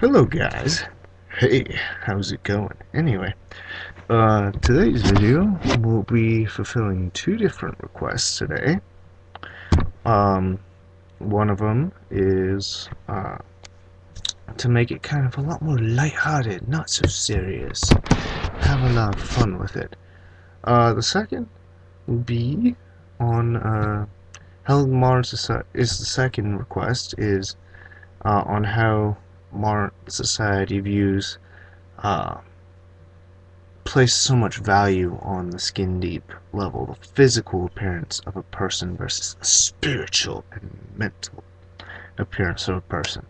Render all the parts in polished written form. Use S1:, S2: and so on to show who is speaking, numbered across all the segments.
S1: Hello guys. Hey, how's it going? Anyway, today's video will be fulfilling two different requests today. Um, One of them is to make it kind of a lot more lighthearted, not so serious. Have a lot of fun with it. The second will be on how modern society is the second request is on how modern society views uh, place so much value on the skin deep level, the physical appearance of a person versus the spiritual and mental appearance of a person.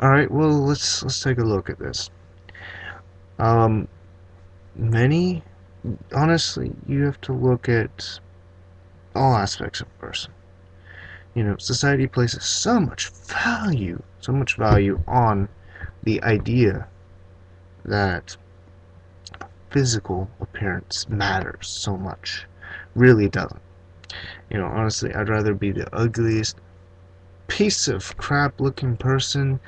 S1: Alright, well let's take a look at this. Um Many honestly you have to look at all aspects of a person. You know, society places so much value on the idea that physical appearance matters so much. Really doesn't. You know, honestly, I'd rather be the ugliest piece of crap looking person,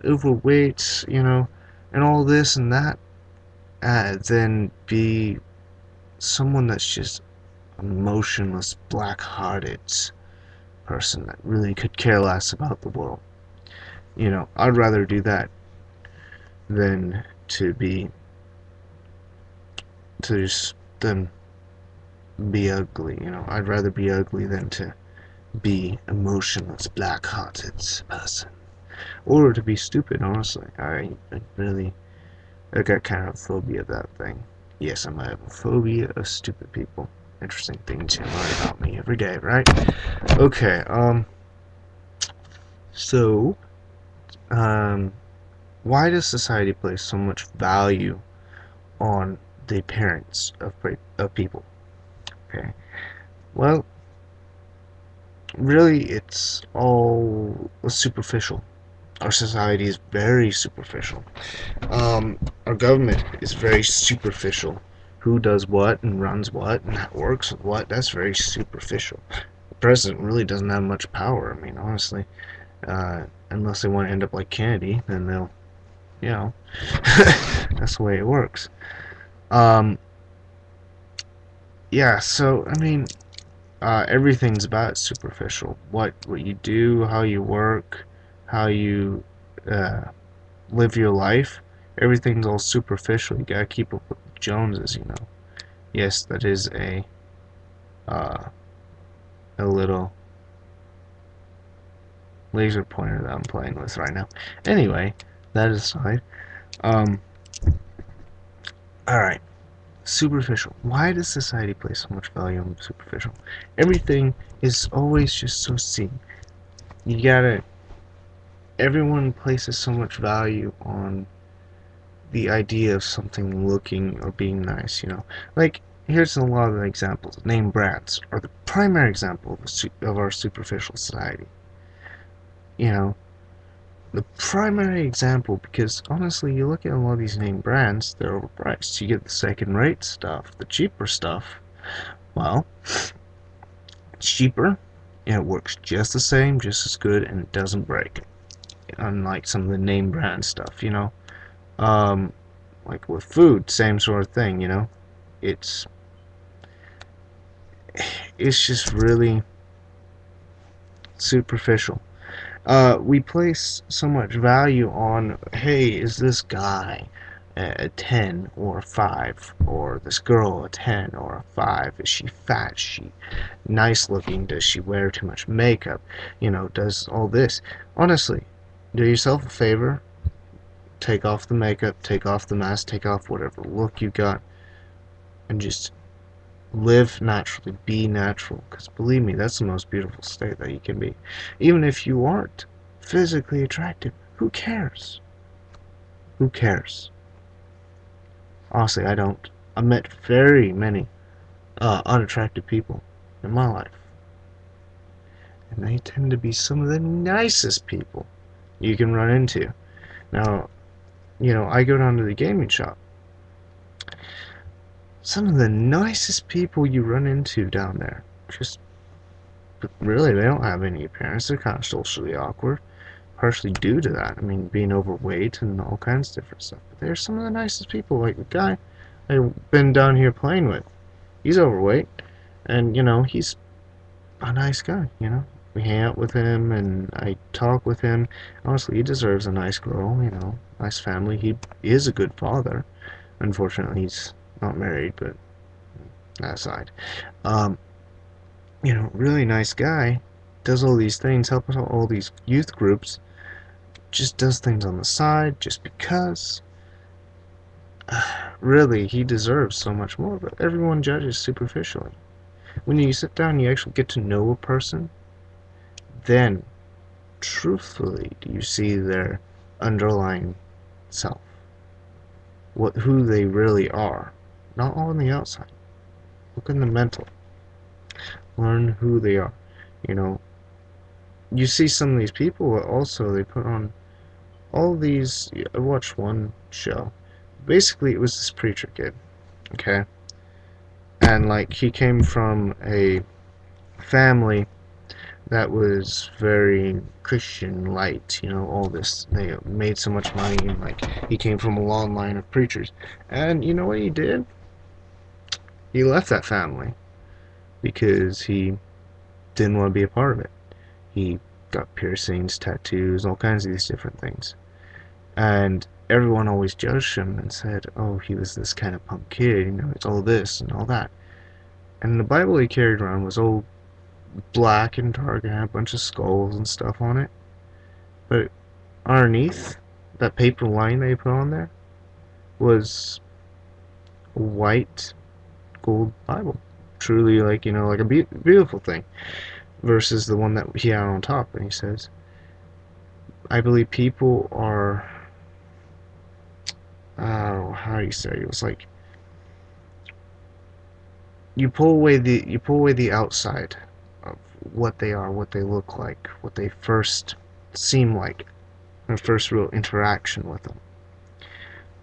S1: overweight, you know, and all this and that, than be someone that's just a motionless, black-hearted person that really could care less about the world. You know, I'd rather do that than to just than be ugly. You know, I'd rather be ugly than to be emotionless, black-hearted person, or to be stupid. Honestly, I got kind of a phobia of that thing. Yes, I might have a phobia of stupid people. Interesting things you learn about me every day, right? Okay, so, why does society place so much value on the appearance of people? Okay, well, really, it's all superficial. Our society is very superficial. Our government is very superficial. Who does what and runs what and works with what, that's very superficial. The president really doesn't have much power. I mean, honestly, unless they want to end up like Kennedy, then they'll, you know, that's the way it works. Um, yeah, so, I mean, everything's about superficial. What you do, how you work, how you uh, live your life. Everything's all superficial. You gotta keep up with the Joneses, you know. Yes, that is uh, a little laser pointer that I'm playing with right now. Anyway, that aside, um, all right. Superficial. Why does society place so much value on superficial? Everything is always just so seen. You gotta. Everyone places so much value on the idea of something looking or being nice, you know. Like, here's a lot of examples. Name brands are the primary example of our superficial society. You know, the primary example, because honestly, you look at a lot of these name brands, they're overpriced. You get the second-rate stuff, the cheaper stuff. Well, it's cheaper, and it works just the same, just as good, and it doesn't break. Unlike some of the name brand stuff, you know. Like with food, same sort of thing, you know. It's it's just really superficial. We place so much value on, hey, is this guy a 10 or a 5, or this girl a 10 or a 5? Is she fat? Is she nice looking? Does she wear too much makeup? You know, does all this. Honestly, do yourself a favor. Take off the makeup, take off the mask, take off whatever look you got, and just live naturally, be natural. Because believe me, that's the most beautiful state that you can be. Even if you aren't physically attractive, who cares? Who cares? Honestly, I don't. I've met very many unattractive people in my life, and they tend to be some of the nicest people you can run into. Now, you know, I go down to the gaming shop. Some of the nicest people you run into down there, just really, they don't have any appearance. They're kind of socially awkward. partially due to that. I mean, being overweight and all kinds of different stuff. But they're some of the nicest people. Like the guy I've been down here playing with, he's overweight, and he's a nice guy. We hang out with him and I talk with him. Honestly, he deserves a nice girl. Nice family. He is a good father. Unfortunately, he's not married, but that aside. Um, really nice guy. Does all these things, helps out all these youth groups. Just does things on the side just because. Really, he deserves so much more, but everyone judges superficially. When you sit down and you actually get to know a person, then, truthfully, do you see their underlying self. Who they really are. Not all on the outside. Look in the mental. Learn who they are. You know, you see some of these people, but also they put on all these. I watched one show. Basically, it was this preacher kid, okay? And, like, he came from a family that was very Christian light, all this. They made so much money, and, like, he came from a long line of preachers. And you know what he did? He left that family because he didn't want to be a part of it. He got piercings, tattoos, all kinds of these different things. And everyone always judged him and said, oh, he was this kind of punk kid, it's all this and all that. And the Bible he carried around was all black and dark and had a bunch of skulls and stuff on it. But underneath, that paper line they put on there was a white gold Bible. Truly, like, like a beautiful thing. Versus the one that he had on top. And he says, I believe people are, how do you say? It was like, you pull away the outside of what they are, what they look like, what they first seem like, their first real interaction with them.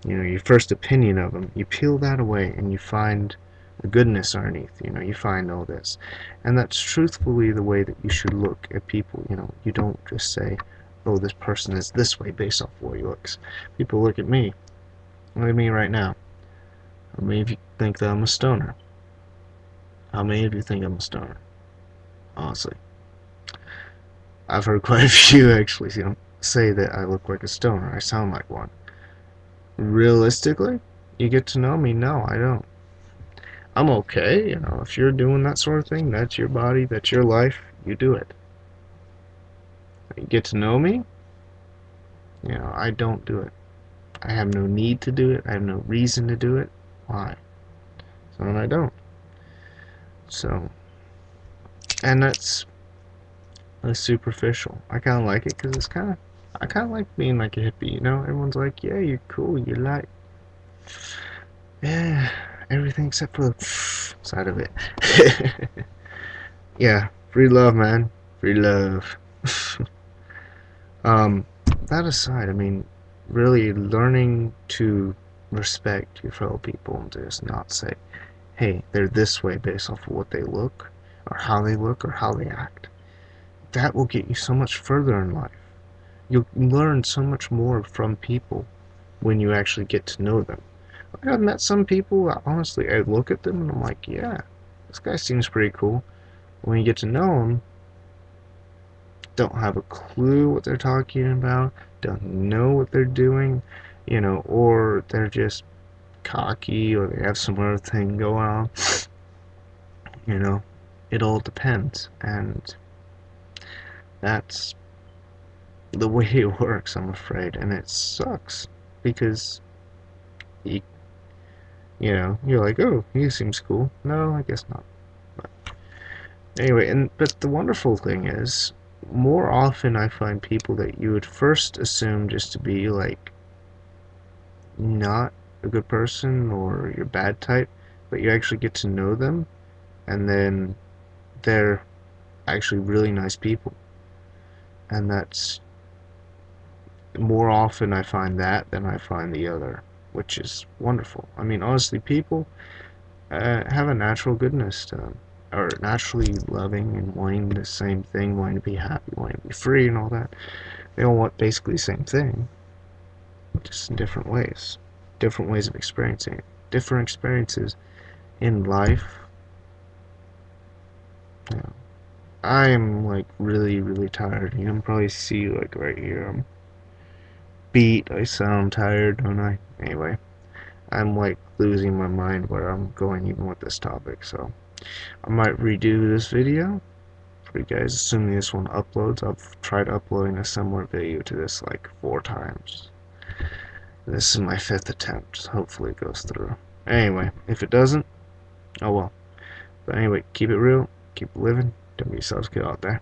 S1: Your first opinion of them. You peel that away and you find the goodness underneath. You find all this. And that's truthfully the way that you should look at people. You don't just say, oh, this person is this way based off the way he looks. People look at me. Look at me right now. How many of you think that I'm a stoner? How many of you think I'm a stoner? Honestly. I've heard quite a few actually say that I look like a stoner. I sound like one. Realistically, you get to know me? No, I don't. I'm okay, if you're doing that sort of thing, that's your body, that's your life, you do it. You get to know me? I don't do it. I have no need to do it. I have no reason to do it. Why? So I don't. So, and that's superficial. I kind of like it because I kind of like being like a hippie, Everyone's like, yeah, you're cool, you're like, yeah, everything except for the side of it. Yeah, free love, man. Free love. That aside, I mean, really learning to respect your fellow people and just not say, hey, they're this way based off of what they look, or how they act. That will get you so much further in life. You'll learn so much more from people when you actually get to know them. I've met some people, honestly, I look at them and I'm like, yeah, this guy seems pretty cool. When you get to know them, don't have a clue what they're talking about, don't know what they're doing, or they're just cocky, or they have some other thing going on. It all depends, and that's the way it works, I'm afraid, and it sucks because you're like, oh, he seems cool. No, I guess not. But anyway, but the wonderful thing is, more often I find people that you would first assume just to be like not a good person or your bad type, but you actually get to know them, and then they're actually really nice people. And that's more often I find that than I find the other, which is wonderful. I mean, honestly, people have a natural goodness to them, or naturally loving and wanting the same thing, wanting to be happy, wanting to be free and all that. They all want basically the same thing, just in different ways of experiencing it, different experiences in life. You know, I am like really, really tired. You can probably see like right here. I'm beat. I sound tired, don't I? Anyway, I'm like losing my mind where I'm going even with this topic. So I might redo this video for you guys. Assuming this one uploads, I've tried uploading a similar video to this like 4 times. This is my 5th attempt. Hopefully it goes through. Anyway, if it doesn't, oh well. But anyway, keep it real, keep it living. Don't be yourselves, get out there.